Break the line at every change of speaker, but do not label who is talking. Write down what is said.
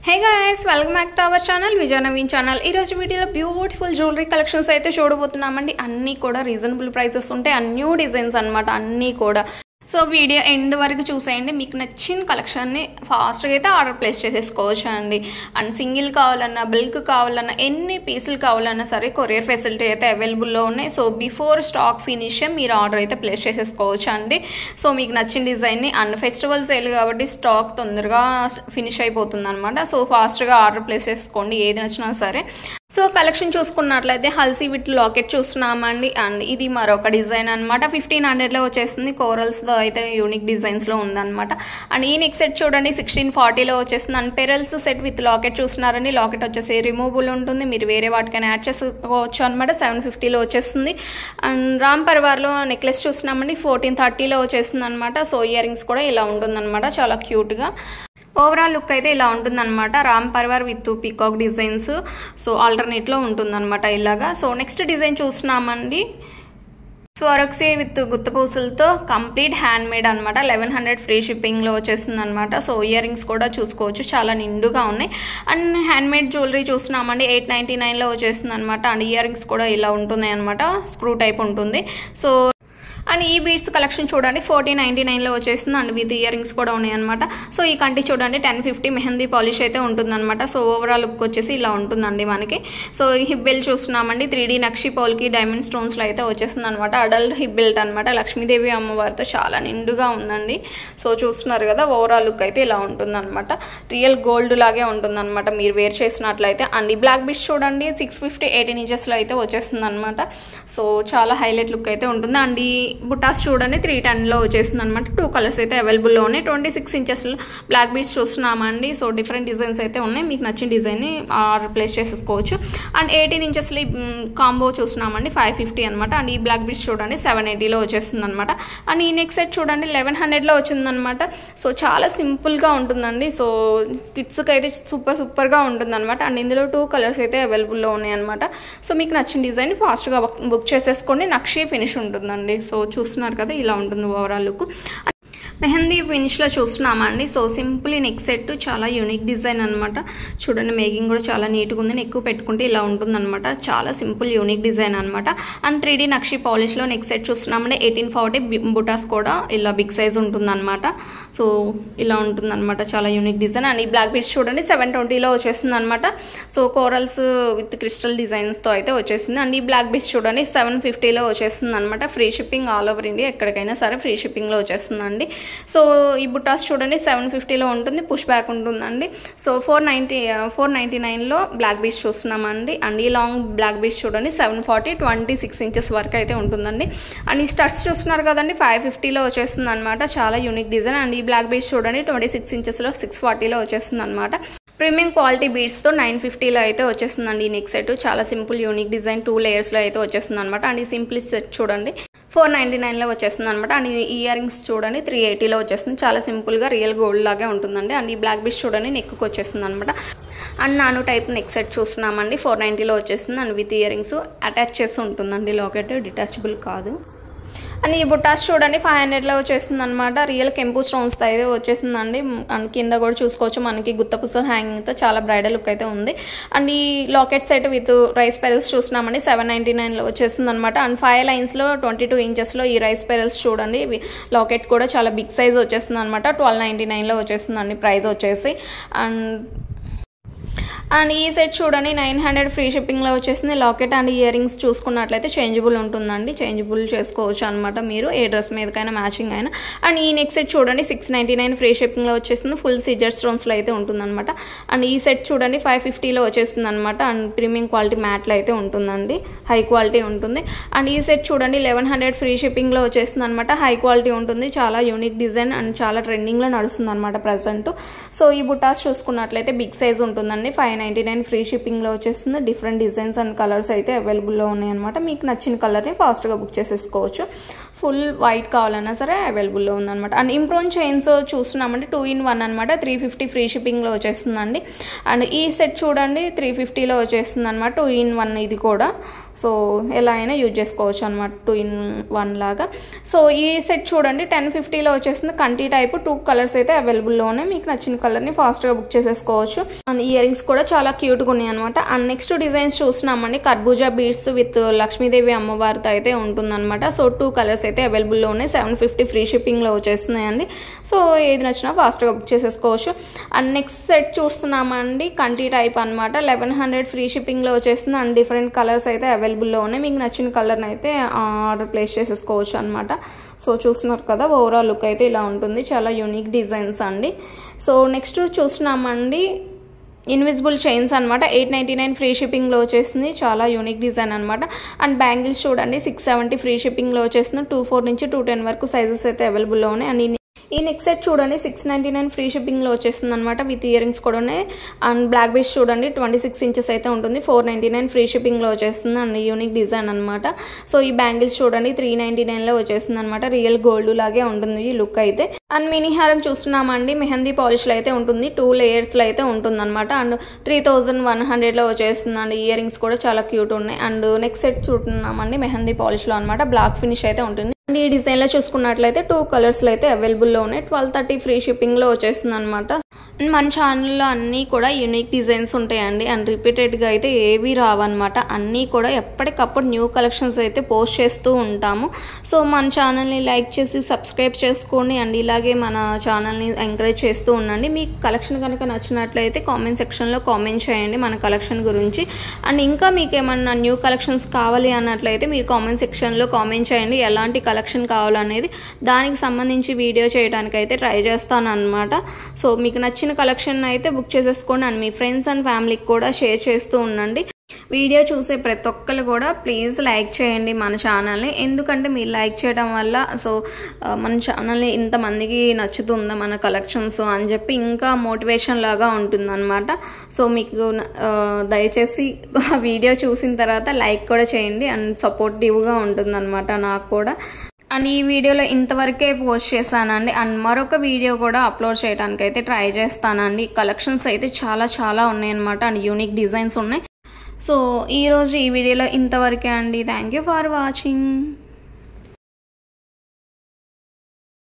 Hey guys, welcome back to our channel Vijay Naveen channel. ఈ రోజు వీడియోలో beautiful jewellery collections అయితే చూడబోతున్నామండి. అన్నీ కూడా రీజనబుల్ ప్రైసెస్ ఉంటాయి. న్యూ డిజైన్స్ అన్నమాట అన్నీ కూడా. సో వీడియో ఎండ్ వరకు చూసేయండి. మీకు నచ్చిన కలెక్షన్ని ఫాస్ట్గా అయితే ఆర్డర్ ప్లేస్ చేసేసుకోవచ్చు అండి. అండ్ సింగిల్ కావాలన్నా బల్క్ కావాలన్నా ఎన్ని పీసులు కావాలన్నా సరే కొరియర్ ఫెసిలిటీ అయితే అవైలబుల్లో ఉన్నాయి. సో బిఫోర్ స్టాక్ ఫినిష్ మీరు ఆర్డర్ అయితే ప్లేస్ చేసేసుకోవచ్చు అండి. సో మీకు నచ్చిన డిజైన్ని అండ్ ఫెస్టివల్ సేల్ కాబట్టి స్టాక్ తొందరగా ఫినిష్ అయిపోతుంది అనమాట. సో ఫాస్ట్గా ఆర్డర్ ప్లేస్ చేసుకోండి ఏది నచ్చినా సరే. సో కలెక్షన్ చూసుకున్నట్లయితే హల్సీ విత్ లాకెట్ చూస్తున్నామండి. అండ్ ఇది మరొక డిజైన్ అనమాట. 1500లో వచ్చేస్తుంది. కోరల్స్లో అయితే యూనిక్ డిజైన్స్లో ఉందన్నమాట. అండ్ ఈ నెక్ సెట్ చూడండి 1640లో వచ్చేస్తుంది. And pearls set with locket చూస్తున్నారండి. లాకెట్ వచ్చేసి రిమూవబుల్ ఉంటుంది. మీరు వేరే వాటికైనా యాడ్ చేసుకోవచ్చు అనమాట. 750లో వచ్చేస్తుంది. అండ్ రామ్ పర్వార్లో నెక్లెస్ చూస్తున్నామండి. 1430లో వచ్చేస్తుంది అనమాట. సో ఇయర్ రింగ్స్ కూడా ఇలా ఉంటుందన్నమాట, చాలా క్యూట్గా. ఓవరాల్ లుక్ అయితే ఇలా ఉంటుందన్నమాట. Ram Parivar with peacock designs. So ఆల్టర్నేట్లో ఉంటుందన్నమాట ఇలాగా. సో నెక్స్ట్ డిజైన్ చూస్తున్నామండి. స్వరక్సీ విత్ గుత్తపూసలతో కంప్లీట్ హ్యాండ్ మేడ్ అనమాట. 1100 ఫ్రీ షిప్పింగ్లో వచ్చేస్తుంది అనమాట. సో ఇయర్ రింగ్స్ కూడా చూసుకోవచ్చు, చాలా నిండుగా ఉన్నాయి. అండ్ హ్యాండ్ మేడ్ జ్యువెలరీ చూస్తున్నామండి. 899లో వచ్చేస్తుంది అనమాట. అండ్ ఇయర్ రింగ్స్ కూడా ఇలా ఉంటున్నాయి అనమాట, స్క్రూ టైప్ ఉంటుంది. సో అండ్ ఈ బీడ్స్ కలెక్షన్ చూడండి 1499లో వచ్చేస్తుంది. అండ్ విత్ ఇయర్ రింగ్స్ కూడా ఉన్నాయి అనమాట. సో ఈ కంటి చూడండి 1050 మెహందీ పాలిష్ అయితే ఉంటుందన్నమాట. సో ఓవరాల్ లుక్ వచ్చేసి ఇలా ఉంటుందండి మనకి. సో హిప్ బెల్ట్ చూస్తున్నామండి. 3D నక్షి పోల్కి డైమండ్ స్టోన్స్లో అయితే వచ్చేస్తుంది అనమాట. అడల్ట్ హిప్ బెల్ట్ అనమాట. లక్ష్మీదేవి అమ్మవారితో చాలా నిండుగా ఉందండి. సో చూస్తున్నారు కదా, ఓవరాల్ లుక్ అయితే ఇలా ఉంటుందన్నమాట. రియల్ గోల్డ్ లాగే ఉంటుందన్నమాట మీరు వేర్ చేసినట్లయితే. అండ్ ఈ బ్లాక్ బీడ్స్ చూడండి 650 18 ఇంచెస్లో అయితే వచ్చేస్తుంది అనమాట. సో చాలా హైలైట్ లుక్ అయితే ఉంటుంది. అండ్ ఈ బుటాస్ చూడండి 310లో వచ్చేస్తుంది అనమాట. 2 కలర్స్ అయితే అవైలబుల్లో ఉన్నాయి. 26 ఇంచెస్లో బ్లాక్ బీడ్స్ చూస్తున్నామండి. సో డిఫరెంట్ డిజైన్స్ అయితే ఉన్నాయి. మీకు నచ్చిన డిజైన్ని ఆర్డర్ ప్లేస్ చేసేసుకోవచ్చు. అండ్ 18 ఇంచెస్లో కాంబో చూస్తున్నామండి 550 అనమాట. అండ్ ఈ బ్లాక్ బీడ్స్ చూడండి 780లో వచ్చేస్తుంది అనమాట. అండ్ ఈ నెక్ సెట్ చూడండి 1100లో వచ్చిందనమాట. సో చాలా సింపుల్గా ఉంటుందండి. సో కిడ్స్కి అయితే సూపర్గా ఉంటుందన్నమాట. అండ్ ఇందులో 2 కలర్స్ అయితే అవైలబుల్లో ఉన్నాయి అనమాట. సో మీకు నచ్చిన డిజైన్ ఫాస్ట్గా బుక్ చేసేసుకోండి. నక్షి ఫినిష్ ఉంటుందండి. సో చూస్తున్నారు కదా, ఇలా ఉంటుంది ఓవరాల్ లుక్. మెహందీ ఫినిష్లో చూస్తున్నామండి. సో సింపుల్ నెక్ సెట్, చాలా యూనిక్ డిజైన్ అనమాట. చూడండి మేకింగ్ కూడా చాలా నీట్గా ఉంది. ఎక్కువ పెట్టుకుంటే ఇలా ఉంటుందన్నమాట. చాలా సింపుల్ యూనిక్ డిజైన్ అనమాట. అండ్ 3D నక్షి పాలిష్లో నెక్ సెట్ చూస్తున్నామండి. 1840 బుటాస్ కూడా ఇలా బిగ్ సైజ్ ఉంటుందన్నమాట. సో ఇలా ఉంటుందన్నమాట, చాలా యూనిక్ డిజైన్. అండ్ ఈ బ్లాక్ బీడ్స్ చూడండి 720లో వచ్చేస్తుంది అనమాట. సో కోరల్స్ విత్ క్రిస్టల్ డిజైన్స్తో అయితే వచ్చేసింది. అండ్ ఈ బ్లాక్ బీడ్స్ చూడండి 750లో వచ్చేస్తుంది అనమాట. Free shipping all over India, ఎక్కడికైనా సరే ఫ్రీ షిప్పింగ్లో వచ్చేస్తుందండి. సో ఈ బుటాస్ చూడండి 750లో ఉంటుంది. పుష్ బ్యాక్ ఉంటుందండి. సో 499లో బ్లాక్ బీడ్స్ చూస్తున్నామండి. అండ్ ఈ లాంగ్ బ్లాక్ బీడ్స్ చూడండి 740 26 ఇంచెస్ వరకు అయితే ఉంటుందండి. అండ్ ఈ స్టడ్స్ చూస్తున్నారు కదండి 550లో వచ్చేస్తుంది అనమాట. చాలా యూనిక్ డిజైన్. అండ్ ఈ బ్లాక్ బీడ్స్ చూడండి 26 ఇంచెస్లో 640లో వచ్చేస్తుంది అనమాట. ప్రీమియం క్వాలిటీ బీడ్స్తో 950లో అయితే వచ్చేస్తుందండి ఈ నెక్ సెట్. చాలా సింపుల్ యూనిక్ డిజైన్ 2 లేయర్స్లో అయితే వచ్చేస్తుంది అనమాట. అండ్ ఈ సింపుల్ సెట్ చూడండి 499లో వచ్చేస్తుంది అనమాట. అండ్ ఇయర్ రింగ్స్ చూడండి 380లో వచ్చేస్తుంది. చాలా సింపుల్గా రియల్ గోల్డ్ లాగే ఉంటుందండి. అండ్ ఈ బ్లాక్ బీడ్స్ చూడండి నెక్కి వచ్చేస్తుంది అనమాట. అండ్ నాను టైప్ నెక్ సెట్ చూస్తున్నామండి 490లో వచ్చేస్తుంది. And with ear rings attach చేసి ఉంటుందండి. లాకెట్ డిటాచబుల్ కాదు. అండ్ ఈ బుటాస్ చూడండి 500లో వచ్చేస్తుంది అనమాట. రియల్ కెంపు స్టోన్స్తో అయితే వచ్చేసిందండి. అండ్ కింద కూడా చూసుకోవచ్చు మనకి గుత్తపుస హ్యాంగింగ్తో చాలా బ్రైడల్ లుక్ అయితే ఉంది. అండ్ ఈ locket set with rice pearls చూస్తున్నామండి 799లో వచ్చేస్తుంది అనమాట. అండ్ 5 లైన్స్లో 22 ఇంచెస్లో ఈ రైస్ పెరల్స్ చూడండి. లాకెట్ కూడా చాలా బిగ్ సైజ్ వచ్చేస్తుంది అనమాట. 1299లో వచ్చేస్తుందండి ప్రైస్ వచ్చేసి. అండ్ ఈ సెట్ చూడండి 900 ఫ్రీ షిప్పింగ్లో వచ్చేసింది. లాకెట్ అండ్ ఇయర్ రింగ్స్ చూసుకున్నట్లయితే చేంజబుల్ ఉంటుందండి. చేంజబుల్ చేసుకోవచ్చు అనమాట మీరు ఏ డ్రెస్ మీదకైనా మ్యాచింగ్ అయినా. అండ్ ఈ నెక్ సెట్ చూడండి 699 ఫ్రీ షిప్పింగ్లో వచ్చేస్తుంది. ఫుల్ సిజర్ స్టోన్స్లో అయితే ఉంటుందన్నమాట. అండ్ ఈ సెట్ చూడండి 550లో వచ్చేస్తుంది అనమాట. అండ్ ప్రీమియం క్వాలిటీ మ్యాట్లో అయితే ఉంటుందండి, హై క్వాలిటీ ఉంటుంది. అండ్ ఈ సెట్ చూడండి 1100 ఫ్రీ షిప్పింగ్లో వచ్చేస్తుంది అనమాట. హై క్వాలిటీ ఉంటుంది, చాలా యూనిక్ డిజైన్ అండ్ చాలా ట్రెండింగ్లో నడుస్తుంది అనమాట ప్రజెంట్. సో ఈ బుటాస్ చూసుకున్నట్లయితే బిగ్ సైజ్ ఉంటుందండి. 599 ఫ్రీ షిప్పింగ్లో వచ్చేస్తుంది. డిఫరెంట్ డిజైన్స్ అండ్ కలర్స్ అయితే అవైలబుల్లో ఉన్నాయన్నమాట. మీకు నచ్చిన కలర్ని ఫాస్ట్గా బుక్ చేసేసుకోవచ్చు. ఫుల్ వైట్ కావాలన్నా సరే అవైలబుల్లో ఉందన్నమాట. అండ్ ఇంప్రోన్ చైన్స్ చూస్తున్నామండి 2 in 1 అనమాట. 350 ఫ్రీ షిప్పింగ్లో వచ్చేస్తుందండి. అండ్ ఈ సెట్ చూడండి 350లో వచ్చేస్తుంది అనమాట. 2 in 1 ఇది కూడా. సో ఎలా అయినా యూజ్ చేసుకోవచ్చు అనమాట 2-in-1 లాగా. సో ఈ సెట్ చూడండి 1050లో వచ్చేస్తుంది. కంటి టైప్ 2 కలర్స్ అయితే అవైలబుల్లో ఉన్నాయి. మీకు నచ్చిన కలర్ని ఫాస్ట్గా బుక్ చేసేసుకోవచ్చు. అండ్ ఇయర్ రింగ్స్ కూడా చాలా క్యూట్గా ఉన్నాయి అనమాట. అండ్ నెక్స్ట్ డిజైన్స్ చూస్తున్నామండి. కర్బూజా బీడ్స్ విత్ లక్ష్మీదేవి అమ్మవారితో అయితే ఉంటుందన్నమాట. సో 2 కలర్స్ అయితే అవైలబుల్లో ఉన్నాయి. 750 ఫ్రీ షిప్పింగ్లో వచ్చేస్తున్నాయండి. సో ఏది నచ్చినా ఫాస్ట్గా బుక్ చేసేసుకోవచ్చు. అండ్ నెక్స్ట్ సెట్ చూస్తున్నామండి. కంటి టైప్ అనమాట. 1100 ఫ్రీ షిప్పింగ్లో వచ్చేస్తుంది. అండ్ డిఫరెంట్ కలర్స్ అయితే అవైలబుల్లో ఉన్నాయి. మీకు నచ్చిన కలర్ని అయితే ఆర్డర్ ప్లేస్ చేసేసుకోవచ్చు అనమాట. సో చూస్తున్నారు కదా, ఓవరాల్ లుక్ అయితే ఇలా ఉంటుంది. చాలా యూనిక్ డిజైన్స్ అండి. సో నెక్స్ట్ చూస్తున్నామండి ఇన్విజిబుల్ చైన్స్ అనమాట. 899 ఫ్రీ షిప్పింగ్లో వచ్చేస్తుంది. చాలా యూనిక్ డిజైన్ అనమాట. అండ్ బ్యాంగిల్స్ చూడండి 670 ఫ్రీ షిప్పింగ్లో వచ్చేస్తుంది. 24 నుంచి 210 వరకు సైజెస్ అయితే అవైలబుల్లో ఉన్నాయి. అండ్ ఈ నెక్స్ట్ సెట్ చూడండి 699 ఫ్రీ షిప్పింగ్లో వచ్చేస్తుంది అనమాట. విత్ ఇయర్ రింగ్స్ కూడా ఉన్నాయి. అండ్ బ్లాక్ బీడ్స్ చూడండి 26 ఇంచెస్ అయితే ఉంటుంది. 499 ఫ్రీ షిప్పింగ్లో వచ్చేస్తుంది. అండ్ యూనిక్ డిజైన్ అనమాట. సో ఈ బ్యాంగిల్స్ చూడండి 399లో వచ్చేస్తుంది అనమాట. రియల్ గోల్డ్ లాగే ఉంటుంది ఈ లుక్ అయితే. అండ్ మినీ హారం చూస్తున్నామండి. మెహందీ పాలిష్లో అయితే ఉంటుంది. 2 లేయర్స్లో అయితే ఉంటుంది అనమాట. అండ్ 3100లో వచ్చేస్తుంది. అండ్ ఇయర్ రింగ్స్ కూడా చాలా క్యూట్ ఉన్నాయి. అండ్ నెక్స్ట్ సెట్ చూస్తున్నామండి మెహందీ పాలిష్లో అనమాట. బ్లాక్ ఫినిష్ అయితే ఉంటుంది. అండ్ ఈ డిజైన్లో చూసుకున్నట్లయితే 2 కలర్స్లో అయితే అవైలబుల్లో ఉన్నాయి. 1230 ఫ్రీ షిప్పింగ్లో వచ్చేస్తుంది అనమాట. మన ఛానల్లో అన్నీ కూడా యూనిక్ డిజైన్స్ ఉంటాయండి. అండ్ రిపీటెడ్గా అయితే ఏవి రావన్నమాట. అన్నీ కూడా ఎప్పటికప్పుడు న్యూ కలెక్షన్స్ అయితే పోస్ట్ చేస్తూ ఉంటాము. సో మన ఛానల్ని లైక్ చేసి సబ్స్క్రైబ్ చేసుకోండి. అండ్ ఇలాగే మన ఛానల్ని ఎంకరేజ్ చేస్తూ ఉండండి. మీకు కలెక్షన్ కనుక నచ్చినట్లయితే కామెంట్ సెక్షన్లో కామెంట్ చేయండి మన కలెక్షన్ గురించి. అండ్ ఇంకా మీకు ఏమన్నా న్యూ కలెక్షన్స్ కావాలి అన్నట్లయితే మీరు కామెంట్ సెక్షన్లో కామెంట్ చేయండి. ఎలాంటి కలెక్షన్ కావాలనేది దానికి సంబంధించి వీడియో చేయడానికి అయితే ట్రై చేస్తాను అనమాట. సో మీకు నచ్చిన కలెక్షన్ అయితే బుక్ చేసేసుకోండి. అండ్ మీ ఫ్రెండ్స్ అండ్ ఫ్యామిలీకి కూడా షేర్ చేస్తూ ఉండండి. వీడియో చూసే ప్రతి ఒక్కరు కూడా ప్లీజ్ లైక్ చేయండి మన ఛానల్ని. ఎందుకంటే మీరు లైక్ చేయడం వల్ల సో మన ఛానల్ని ఇంతమందికి నచ్చుతుందా మన కలెక్షన్స్ అని చెప్పి ఇంకా మోటివేషన్ లాగా ఉంటుందన్నమాట. సో మీకు దయచేసి వీడియో చూసిన తర్వాత లైక్ కూడా చేయండి. అండ్ సపోర్టివ్గా ఉంటుందన్నమాట నాకు కూడా. అండ్ ఈ వీడియోలో ఇంతవరకే పోస్ట్ చేశానండి. అండ్ మరొక వీడియో కూడా అప్లోడ్ చేయడానికి అయితే ట్రై చేస్తానండి. కలెక్షన్స్ అయితే చాలా ఉన్నాయన్నమాట. అండ్ యూనిక్ డిజైన్స్ ఉన్నాయి. సో ఈరోజు ఈ వీడియోలో ఇంతవరకే అండి. Thank you for watching.